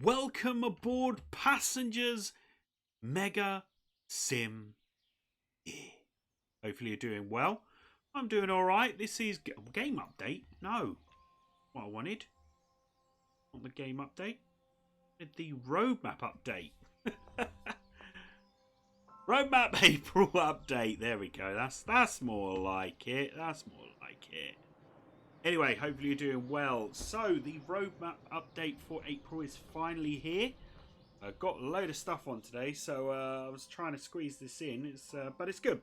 Welcome aboard, passengers. Mega Sim here. Hopefully you're doing well. I'm doing all right. This is game update. No, what I wanted. Not the game update. The roadmap update. Roadmap April update. There we go. That's more like it. That's more like it. Anyway, hopefully you're doing well. So the roadmap update for April is finally here. I've got a load of stuff on today, so I was trying to squeeze this in. But it's good.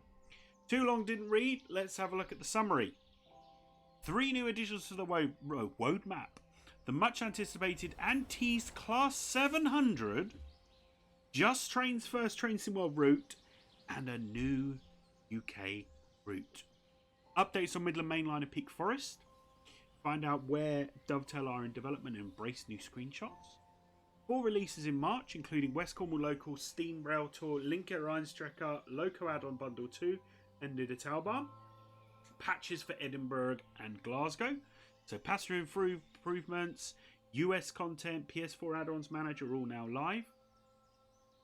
Too long didn't read. Let's have a look at the summary. 3 new additions to the roadmap. The much anticipated and teased Class 700, Just Train's first Train Sim World route, and a new UK route. Updates on Midland Mainline and Peak Forest. Find out where Dovetail are in development and embrace new screenshots. 4 releases in March, including West Cornwall Local, Steam Rail Tour, Linker Rheinstrecker, Loco Add-on Bundle 2, and Niedertalbahn. Patches for Edinburgh and Glasgow. So passenger improvements, US content, PS4 add-ons manager all now live.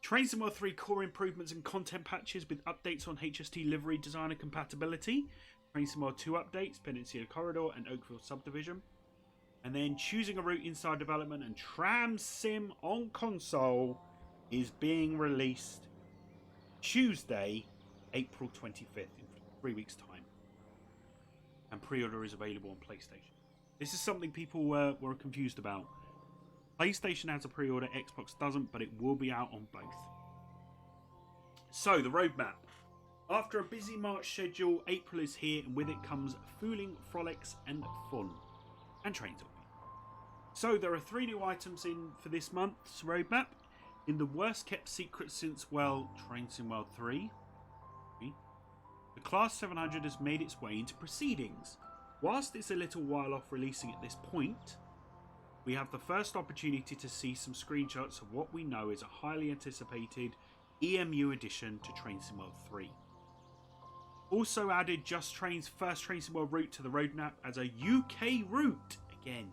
Train Sim World 3 core improvements and content patches with updates on HST livery designer compatibility. Train Sim World 2 updates, Peninsula Corridor and Oakville Subdivision. And then choosing a route inside development and Tram Sim on console is being released Tuesday, April 25th, in 3 weeks' time. And pre-order is available on PlayStation. This is something people were confused about. PlayStation has a pre-order, Xbox doesn't, but it will be out on both. So, the roadmap. After a busy March schedule, April is here, and with it comes fooling, frolics, and fun. And train talking. So, there are 3 new items in for this month's roadmap. In the worst kept secret since, well, Train Sim World 3. The Class 700 has made its way into proceedings. Whilst it's a little while off releasing at this point, we have the first opportunity to see some screenshots of what we know is a highly anticipated EMU addition to Train Sim World 3. Also added Just Train's first Train Sim World route to the roadmap as a UK route again.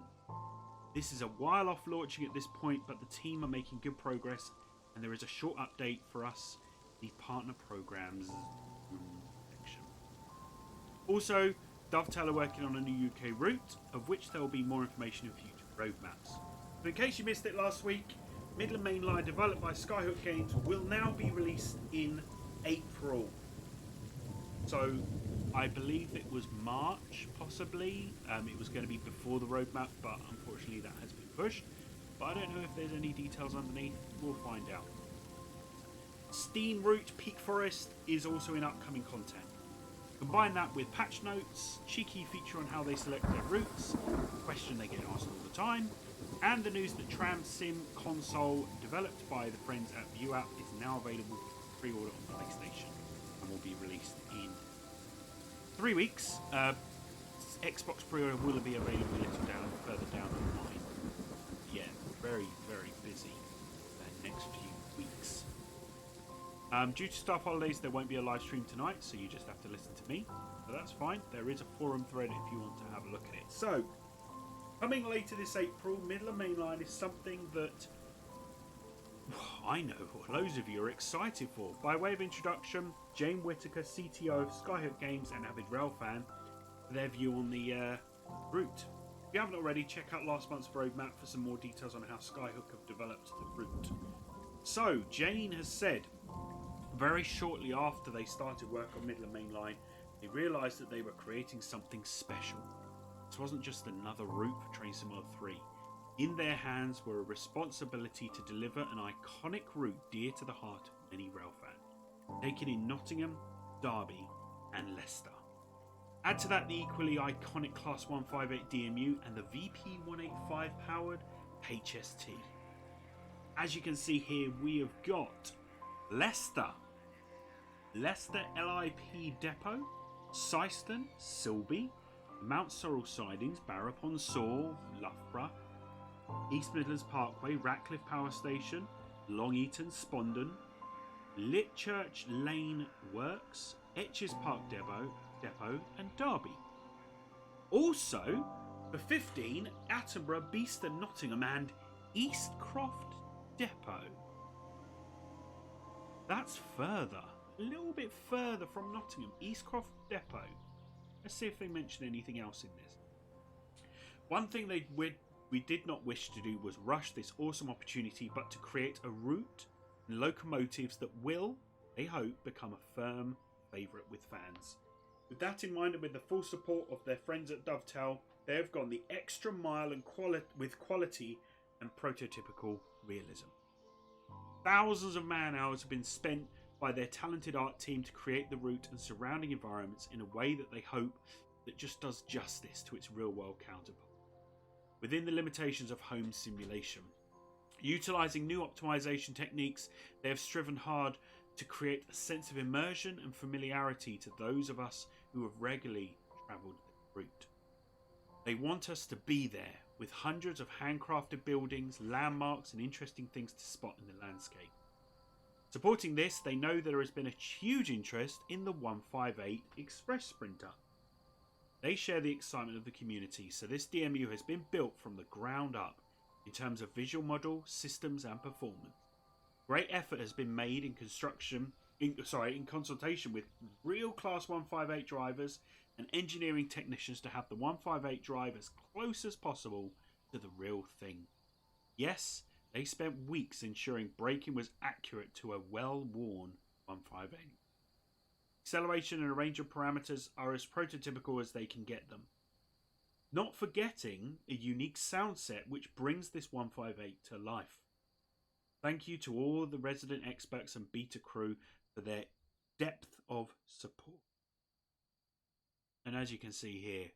This is a while off launching at this point, but the team are making good progress, and there is a short update for us, the partner programs section. Also, Dovetail are working on a new UK route, of which there will be more information in future roadmaps. But in case you missed it last week, Midland Mainline, developed by Skyhook Games, will now be released in April. So, I believe it was March, possibly. It was going to be before the roadmap, but unfortunately that has been pushed. But I don't know if there's any details underneath. We'll find out. Steam Route Peak Forest is also in upcoming content. Combine that with patch notes, cheeky feature on how they select their routes, a question they get asked all the time, and the news that Tram Sim console, developed by the friends at ViewApp, is now available for pre-order on PlayStation and will be released in 3 weeks. Xbox pre-order will be available a little further down the line. Yeah, very, very busy next few weeks. Due to staff holidays, there won't be a live stream tonight, so you just have to listen to me. But that's fine. There is a forum thread if you want to have a look at it. So, coming later this April, Midland Mainline is something that I know loads of you are excited for. By way of introduction, Jane Whittaker, CTO of Skyhook Games and avid rail fan, their view on the route. If you haven't already, check out last month's roadmap for some more details on how Skyhook have developed the route. So, Jane has said, very shortly after they started work on Midland Mainline, they realised that they were creating something special. This wasn't just another route for Train Sim World 3. In their hands were a responsibility to deliver an iconic route dear to the heart of many rail fans, taken in Nottingham, Derby and Leicester. Add to that the equally iconic Class 158 DMU and the VP185 powered HST. As you can see here, we have got Leicester LIP Depot, Syston, Silby, Mount Sorrel sidings, Barrow-upon-Soar, Loughborough, East Midlands Parkway, Ratcliffe Power Station, Long Eaton, Spondon, Litchurch Lane Works, Etches Park Depot, and Derby. Also, for 15, Attenborough, Beeston, Nottingham, and Eastcroft Depot. That's further, a little bit further from Nottingham. Eastcroft Depot. Let's see if they mention anything else in this. One thing we did not wish to do was rush this awesome opportunity, but to create a route and locomotives that will, they hope, become a firm favourite with fans. With that in mind, and with the full support of their friends at Dovetail, they have gone the extra mile and with quality and prototypical realism. Thousands of man hours have been spent by their talented art team to create the route and surrounding environments in a way that they hope that just does justice to its real world counterpart, within the limitations of home simulation. Utilising new optimization techniques, they have striven hard to create a sense of immersion and familiarity to those of us who have regularly travelled the route. They want us to be there, with hundreds of handcrafted buildings, landmarks and interesting things to spot in the landscape. Supporting this, they know there has been a huge interest in the 158 Express Sprinter. They share the excitement of the community, so this DMU has been built from the ground up in terms of visual model, systems and performance. Great effort has been made in consultation with real Class 158 drivers and engineering technicians to have the 158 drive as close as possible to the real thing. Yes, they spent weeks ensuring braking was accurate to a well-worn 158. Acceleration and a range of parameters are as prototypical as they can get them. Not forgetting a unique sound set which brings this 158 to life. Thank you to all the resident experts and beta crew for their depth of support. And as you can see here,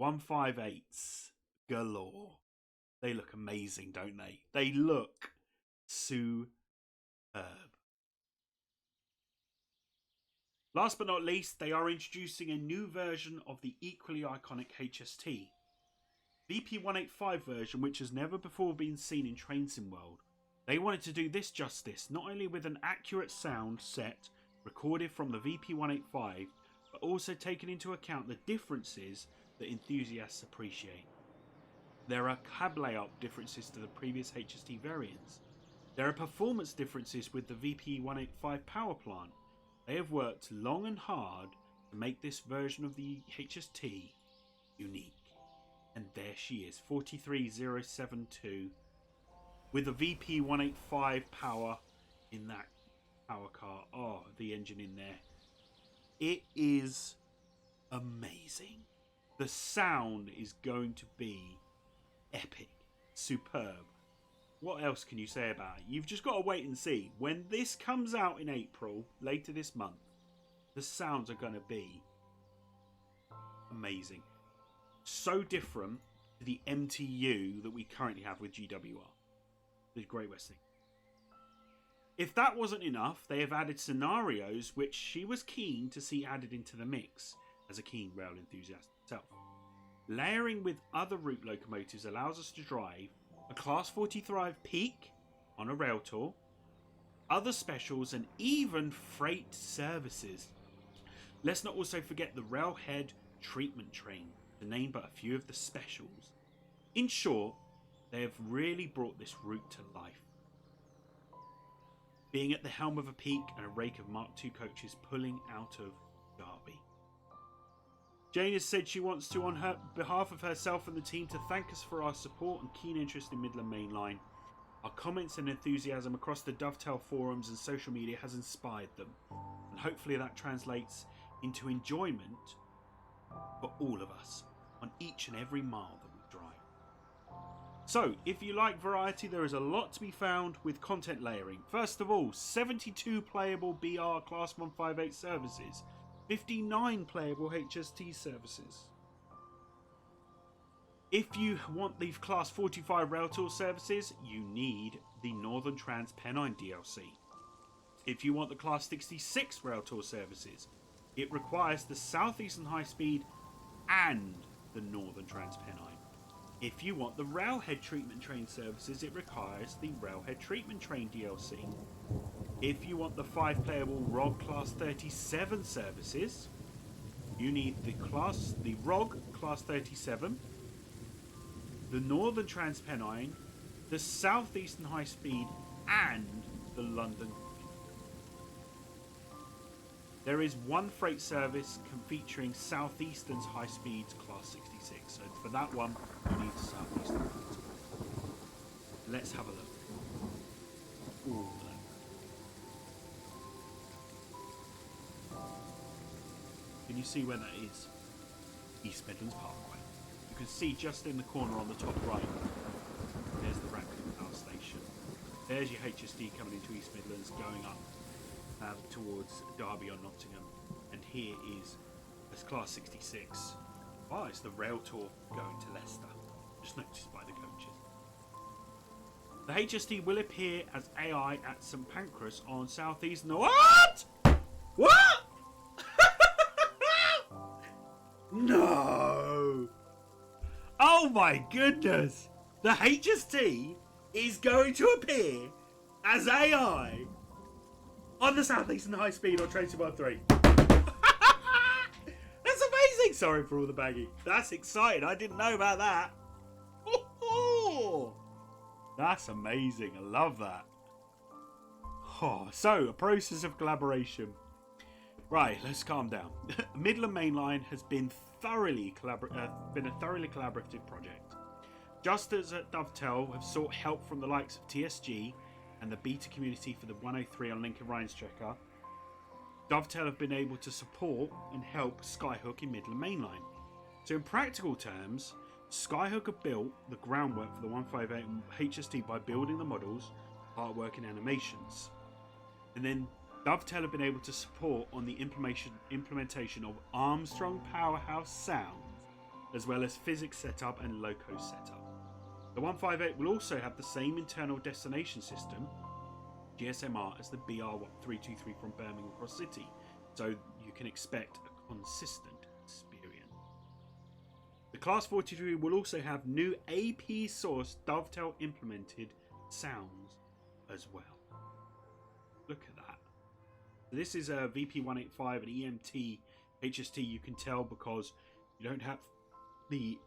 158s galore. They look amazing, don't they? They look superb. Last but not least, they are introducing a new version of the equally iconic HST. VP185 version, which has never before been seen in Train Sim World. They wanted to do this justice, not only with an accurate sound set recorded from the VP185, but also taking into account the differences that enthusiasts appreciate. There are cab layout differences to the previous HST variants. There are performance differences with the VP185 power plant. They have worked long and hard to make this version of the HST unique. And there she is, 43072, with a VP185 power in that power car. Oh, the engine in there. It is amazing. The sound is going to be epic, superb. What else can you say about it? You've just got to wait and see. When this comes out in April, later this month, the sounds are going to be amazing. So different to the MTU that we currently have with GWR, the Great Western. If that wasn't enough, they have added scenarios which she was keen to see added into the mix as a keen rail enthusiast herself. Layering with other route locomotives allows us to drive a Class 43 Peak on a rail tour, other specials and even freight services. Let's not also forget the Railhead treatment train, to name but a few of the specials. In short, they have really brought this route to life. Being at the helm of a Peak and a rake of Mark II coaches pulling out of Derby. Jane has said she wants to, on her behalf of herself and the team, to thank us for our support and keen interest in Midland Mainline. Our comments and enthusiasm across the Dovetail forums and social media has inspired them, and hopefully that translates into enjoyment for all of us on each and every mile that we drive. So, if you like variety, there is a lot to be found with content layering. First of all, 72 playable BR Class 158 services, 59 playable HST services. If you want the Class 45 Rail Tour services, you need the Northern Trans Pennine DLC. If you want the Class 66 Rail Tour services, It requires the Southeastern High Speed and the Northern Transpennine. If you want the Railhead Treatment Train services, it requires the Railhead Treatment Train DLC. If you want the 5-playable ROG Class 37 services, you need the ROG Class 37, the Northern Transpennine, the Southeastern High Speed, and the London. There is one freight service featuring Southeastern's High Speeds Class 66. So for that one, you need Southeastern. Let's have a look. Ooh. Can you see where that is? East Midlands Parkway. You can see just in the corner on the top right, there's the Rackham Power Station. There's your HSD coming into East Midlands, going up towards Derby or Nottingham. And here is Class 66. Oh, it's the rail tour going to Leicester. Just noticed by the coaches. The HSD will appear as AI at St Pancras on South East. What? What? No! Oh my goodness! The HST is going to appear as AI on the Southeastern High Speed on Train 213. That's amazing! Sorry for all the bagging. That's exciting. I didn't know about that. That's amazing. I love that. Oh, so, a process of collaboration. Right, let's calm down. Midland Mainline has been a thoroughly collaborative project. Just as at Dovetail have sought help from the likes of TSG and the beta community for the 103 on Lincoln Ryan's Checker, Dovetail have been able to support and help Skyhook in Midland Mainline. So in practical terms, Skyhook have built the groundwork for the 158 HST by building the models, artwork and animations. And then Dovetail have been able to support on the implementation of Armstrong Powerhouse sounds, as well as physics setup and loco setup. The 158 will also have the same internal destination system, GSMR, as the BR323 from Birmingham Cross City, so you can expect a consistent experience. The Class 43 will also have new AP source Dovetail implemented sounds as well. Look at that. This is a VP185 and EMT HST. You can tell because you don't have the...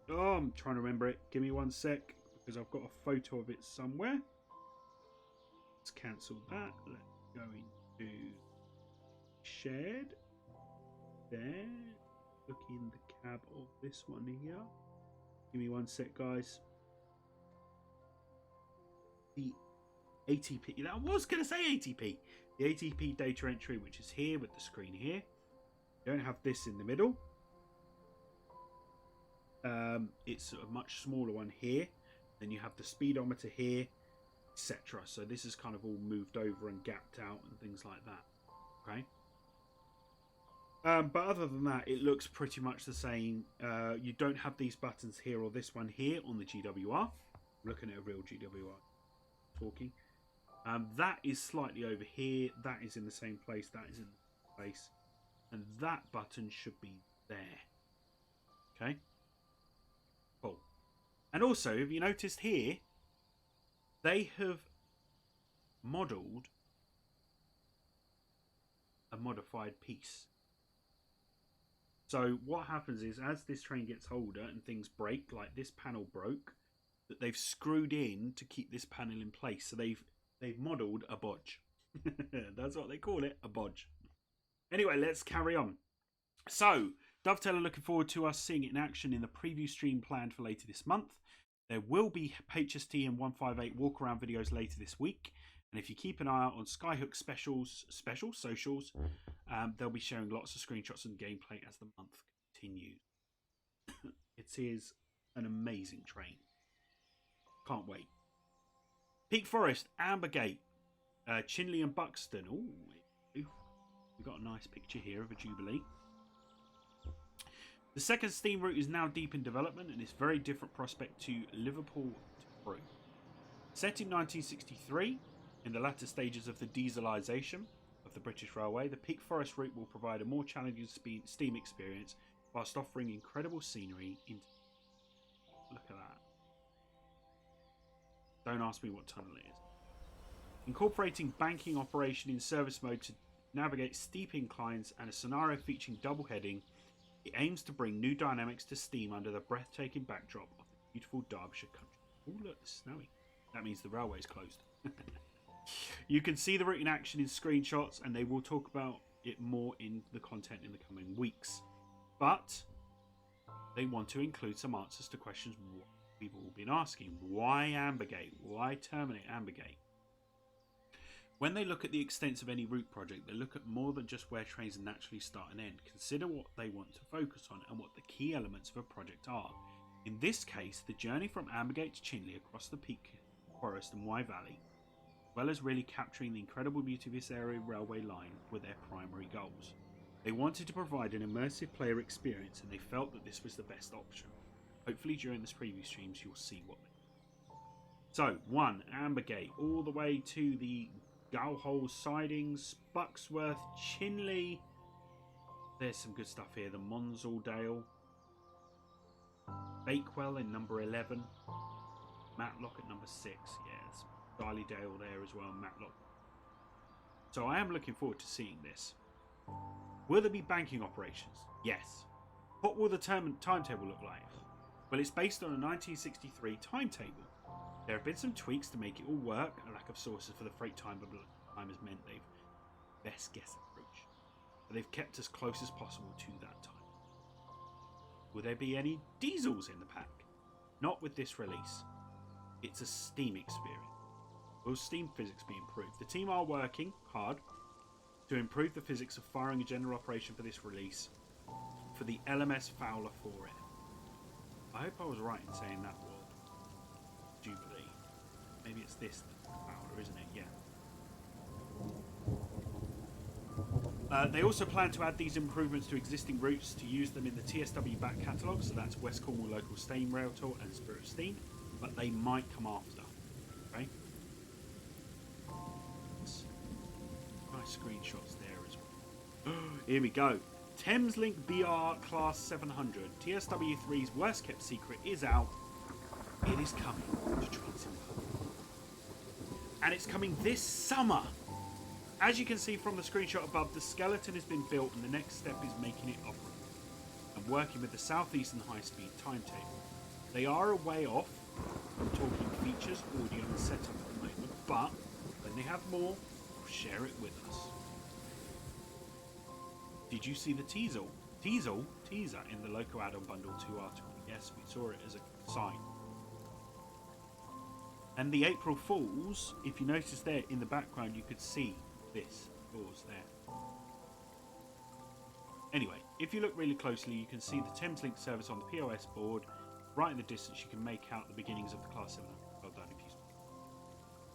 Oh, I'm trying to remember it. Give me one sec because I've got a photo of it somewhere. Let's cancel that. Let's go into shared. There. Look in the cab of this one here. Give me one sec, guys. The ATP. I was going to say ATP. The ATP data entry, which is here with the screen here. You don't have this in the middle. It's a much smaller one here. Then you have the speedometer here, etc. So this is kind of all moved over and gapped out and things like that. Okay. But other than that, it looks pretty much the same. You don't have these buttons here or this one here on the GWR. Looking at a real GWR talking. That is slightly over here. That is in the same place. That is in the place. And that button should be there. Okay. Cool. And also, have you noticed here, they have modelled a modified piece. So what happens is, as this train gets older and things break, like this panel broke, that they've screwed in to keep this panel in place. So they've modelled a bodge. That's what they call it, a bodge. Anyway, let's carry on. So, Dovetail are looking forward to us seeing it in action in the preview stream planned for later this month. There will be HST and 158 walk-around videos later this week. And if you keep an eye out on Skyhook socials, they'll be sharing lots of screenshots and gameplay as the month continues. It is an amazing train. Can't wait. Peak Forest, Ambergate, Chinley and Buxton. Ooh, we've got a nice picture here of a Jubilee. The second steam route is now deep in development and it's a very different prospect to Liverpool to Crewe. Set in 1963, in the latter stages of the dieselisation of the British Railway, the Peak Forest route will provide a more challenging steam experience whilst offering incredible scenery. Look at that. Don't ask me what tunnel it is. Incorporating banking operation in service mode to navigate steep inclines and a scenario featuring double heading, it aims to bring new dynamics to steam under the breathtaking backdrop of the beautiful Derbyshire country. Oh look, it's snowing. That means the railway's closed. You can see the route in action in screenshots, and they will talk about it more in the content in the coming weeks. But they want to include some answers to questions people have been asking. Why Ambergate? Why terminate Ambergate? When they look at the extent of any route project, they look at more than just where trains naturally start and end. Consider what they want to focus on and what the key elements of a project are. In this case, the journey from Ambergate to Chinley across the Peak Forest and Wye Valley, as well as really capturing the incredible beauty of this area railway line, were their primary goals. They wanted to provide an immersive player experience, and they felt that this was the best option. Hopefully during this preview streams you'll see what they do. So, 1. Ambergate, all the way to the Gowhole sidings, Bucksworth, Chinley. There's some good stuff here. The Monsaldale, Bakewell in number 11, Matlock at number 6. Yes, Darleydale there as well, Matlock. So I am looking forward to seeing this. Will there be banking operations? Yes. What will the timetable look like? Well, it's based on a 1963 timetable. There have been some tweaks to make it all work. A lack of sources for the freight time has meant they've best guess approach. But they've kept as close as possible to that time. Will there be any diesels in the pack? Not with this release. It's a steam experience. Will steam physics be improved? The team are working hard to improve the physics of firing a general operation for this release for the LMS Fowler 4F. I hope I was right in saying that word. Jubilee. Maybe it's this Fowler, isn't it? Yeah. They also plan to add these improvements to existing routes to use them in the TSW back catalogue, so that's West Cornwall Local Steam Rail Tour and Spirit of Steam, but they might come after. Okay? Nice screenshots there as well. Here we go. Thameslink BR Class 700. TSW3's worst kept secret is out. It is coming to Transilvania. And it's coming this summer. As you can see from the screenshot above, the skeleton has been built and the next step is making it operable and working with the Southeastern high-speed timetable. They are a way off from talking features, audio and setup at the moment, but when they have more, they'll share it with us. Did you see the teaser in the local add-on bundle 2 article? Yes, we saw it as a sign. And the April Fools, if you notice there in the background, you could see this clause there. Anyway, if you look really closely, you can see the Thameslink service on the POS board. Right in the distance, you can make out the beginnings of the Class 700. Well done if you spot.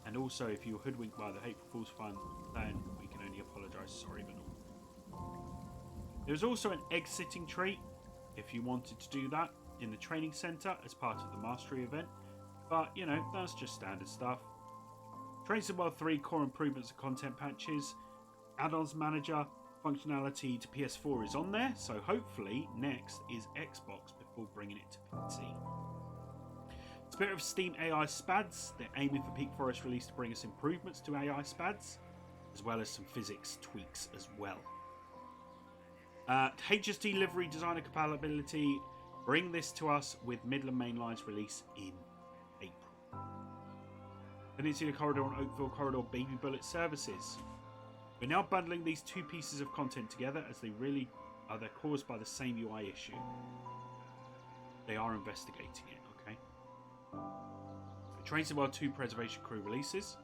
And also, if you were hoodwinked by the April Fools fun, then we can only apologise. Sorry, but not. There's also an egg-sitting treat, if you wanted to do that, in the training centre as part of the Mastery event. But, you know, that's just standard stuff. Trains World 3 core improvements and content patches. Add-ons manager functionality to PS4 is on there, so hopefully next is Xbox before bringing it to PC. Spirit of Steam AI SPADs. They're aiming for Peak Forest release to bring us improvements to AI SPADs, as well as some physics tweaks as well. HST livery designer compatibility. Bring this to us with Midland Mainline's release in April. Peninsula Corridor and Oakville Corridor baby bullet services. We're now bundling these two pieces of content together as they really are caused by the same UI issue. They are investigating it, okay? Trains World 2 Preservation Crew releases.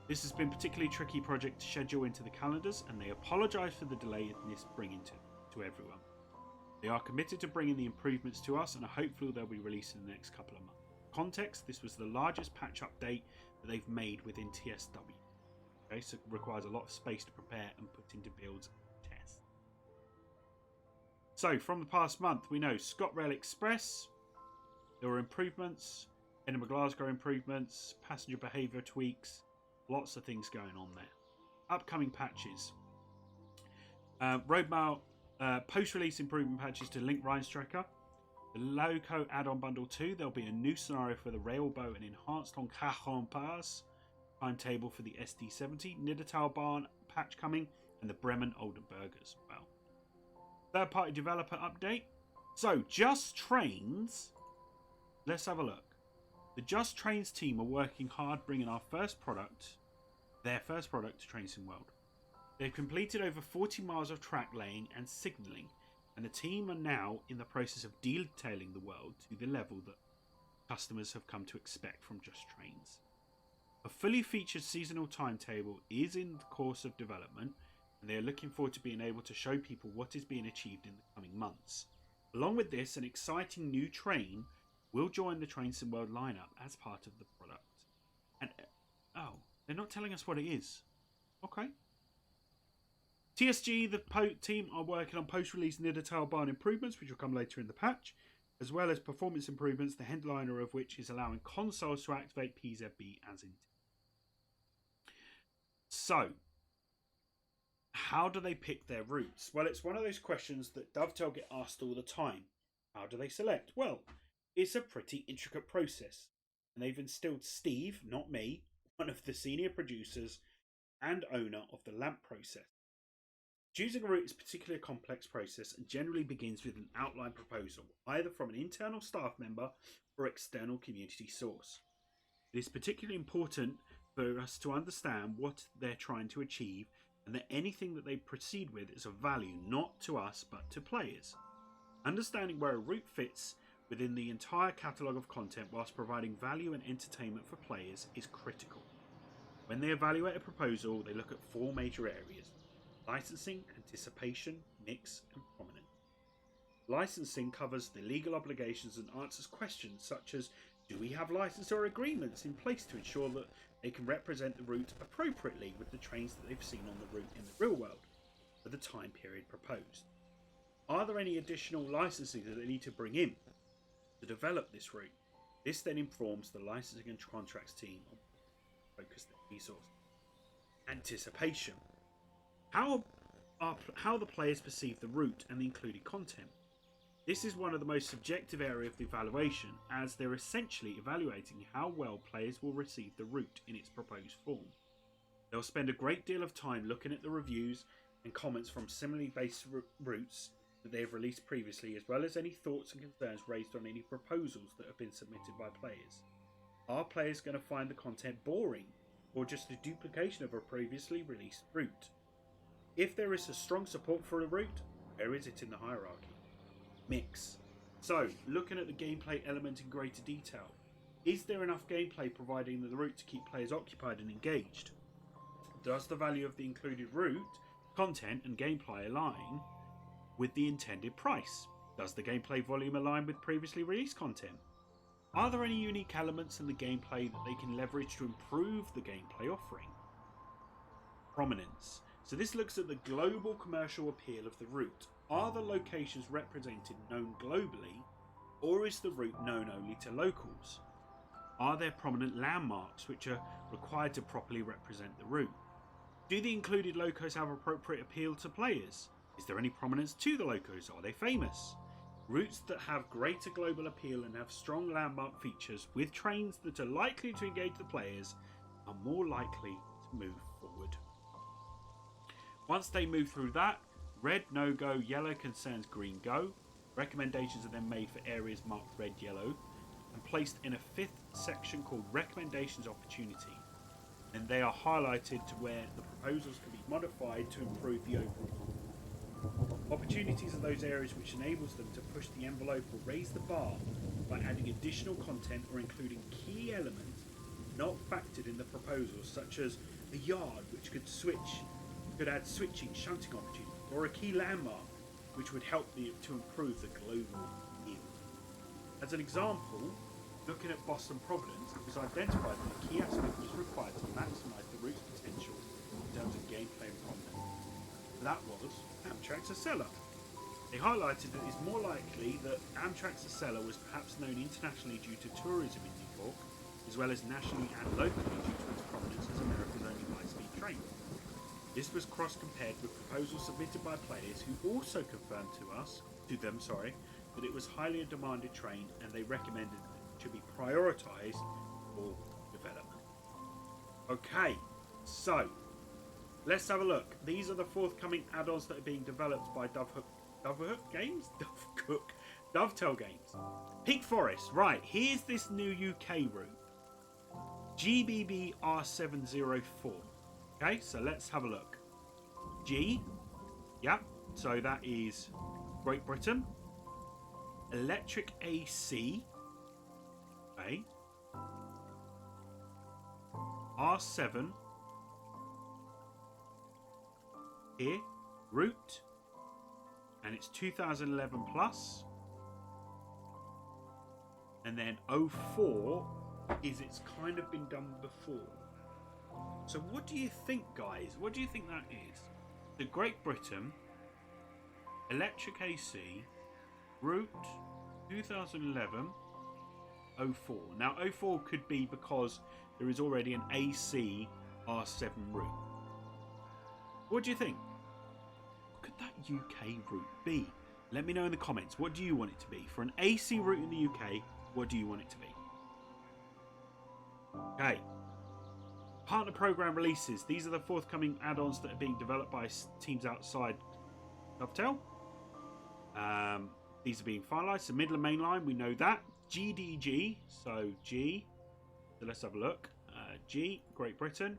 This has been a particularly tricky project to schedule into the calendars, and they apologise for the delay in this bringing to everyone. They are committed to bringing the improvements to us, and are hopeful they'll be released in the next couple of months. Context, this was the largest patch update that they've made within TSW. Okay, so it requires a lot of space to prepare and put into builds and tests. So, from the past month, we know ScotRail Express, there were improvements, Edinburgh Glasgow improvements, passenger behaviour tweaks, lots of things going on there. Upcoming patches. Roadmail post-release improvement patches to Link Rhine Tracker. The Loco add-on bundle 2. There'll be a new scenario for the Railbow and enhanced on Cajon Pass. Timetable for the SD70. Niedertal Barn patch coming. And the Bremen Oldenburg as well. Third-party developer update. So, Just Trains. Let's have a look. The Just Trains team are working hard bringing their first product to Train Sim World. They've completed over 40 miles of track laying and signalling, and the team are now in the process of detailing the world to the level that customers have come to expect from Just Trains. A fully featured seasonal timetable is in the course of development, and they are looking forward to being able to show people what is being achieved in the coming months. Along with this, an exciting new train will join the Train Sim World lineup as part of the product. And they're not telling us what it is. Okay. TSG, the team, are working on post-release Niedertal Barn improvements, which will come later in the patch, as well as performance improvements, the headliner of which is allowing consoles to activate PZB as intended. So, how do they pick their routes? Well, it's one of those questions that Dovetail get asked all the time. How do they select? Well, it's a pretty intricate process, and they've instilled Steve, not me, one of the senior producers and owner of the LAMP process. Choosing a route is a particularly complex process and generally begins with an outline proposal, either from an internal staff member or external community source. It is particularly important for us to understand what they're trying to achieve and that anything that they proceed with is of value not to us but to players. Understanding where a route fits within the entire catalogue of content whilst providing value and entertainment for players is critical. When they evaluate a proposal, they look at 4 major areas: licensing, anticipation, mix, and prominence. Licensing covers the legal obligations and answers questions such as, do we have license or agreements in place to ensure that they can represent the route appropriately with the trains that they've seen on the route in the real world for the time period proposed? Are there any additional licensing that they need to bring in to develop this route? This then informs the licensing and contracts team on focus their resources. Anticipation. How the players perceive the route and the included content. This is one of the most subjective areas of the evaluation, as they're essentially evaluating how well players will receive the route in its proposed form. They'll spend a great deal of time looking at the reviews and comments from similarly based routes that they have released previously, as well as any thoughts and concerns raised on any proposals that have been submitted by players. Are players going to find the content boring, or just a duplication of a previously released route? If there is a strong support for a route, where is it in the hierarchy? Mix. So, looking at the gameplay element in greater detail. Is there enough gameplay providing the route to keep players occupied and engaged? Does the value of the included route, content and gameplay align with the intended price? Does the gameplay volume align with previously released content? Are there any unique elements in the gameplay that they can leverage to improve the gameplay offering? Prominence. So this looks at the global commercial appeal of the route. Are the locations represented known globally, or is the route known only to locals? Are there prominent landmarks which are required to properly represent the route? Do the included locos have appropriate appeal to players? Is there any prominence to the locos? Are they famous? Routes that have greater global appeal and have strong landmark features with trains that are likely to engage the players are more likely to move forward. Once they move through that, red no go, yellow concerns, green go. Recommendations are then made for areas marked red, yellow, and placed in a 5th section called recommendations opportunity. And they are highlighted to where the proposals can be modified to improve the overall. Opportunities are those areas which enables them to push the envelope or raise the bar by adding additional content or including key elements not factored in the proposals, such as a yard which could add switching, shunting opportunities, or a key landmark which would help to improve the global view. As an example, looking at Boston Providence, it was identified that a key aspect was required to maximise the route's potential in terms of gameplay and content. That was Amtrak's Acela. They highlighted that it is more likely that Amtrak's Acela was perhaps known internationally due to tourism in New York, as well as nationally and locally due to its prominence as America's only high-speed train. This was cross-compared with proposals submitted by players who also confirmed to them, that it was highly demanded train and they recommended it should be prioritised for development. Okay, so let's have a look. These are the forthcoming add-ons that are being developed by Dovetail Games. Peak Forest, right, here's this new UK route. GBB R704. Okay, so let's have a look. G, yep, so that is Great Britain. Electric AC. Okay. R7. Here, route. And it's 2011 plus. And then 04 is it's kind of been done before. So what do you think, guys? What do you think that is? The Great Britain, Electric AC, route 2011, 04. Now 04 could be because there is already an AC R7 route. What do you think? What could that UK route be? Let me know in the comments. What do you want it to be? For an AC route in the UK, what do you want it to be? Okay. Partner program releases. These are the forthcoming add-ons that are being developed by teams outside Dovetail. These are being finalised. So Midland Mainline, we know that. GDG, so G. So let's have a look. G, Great Britain.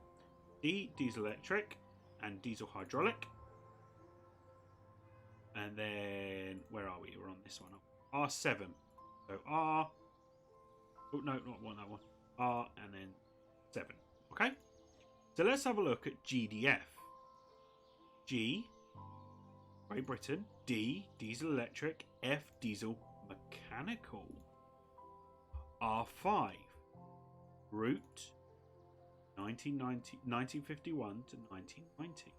D, diesel electric and diesel hydraulic. And then, where are we? We're on this one. R7. So R. Oh, no, not one, that one. R and then 7. Okay? So let's have a look at GDF. G, Great Britain. D, diesel electric. F, diesel mechanical. R5, route 1951 to 1990.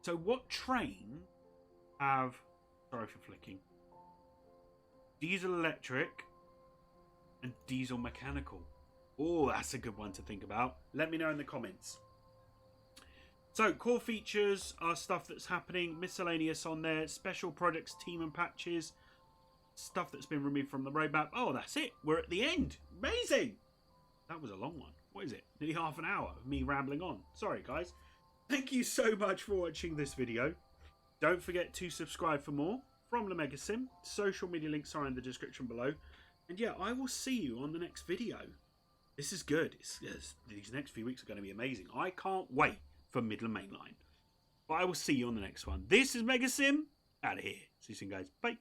So what train have, sorry for flicking, diesel electric and diesel mechanical? Oh, that's a good one to think about. Let me know in the comments. So core features are stuff that's happening, miscellaneous on there, special projects, team and patches, stuff that's been removed from the roadmap. Oh, that's it. We're at the end. Amazing. That was a long one. What is it? Nearly half an hour of me rambling on. Sorry, guys. Thank you so much for watching this video. Don't forget to subscribe for more from LeMegaSim. Social media links are in the description below. And yeah, I will see you on the next video. This is good. These next few weeks are going to be amazing. I can't wait for Midland Mainline. But I will see you on the next one. This is MegaSim out of here. See you soon, guys. Bye.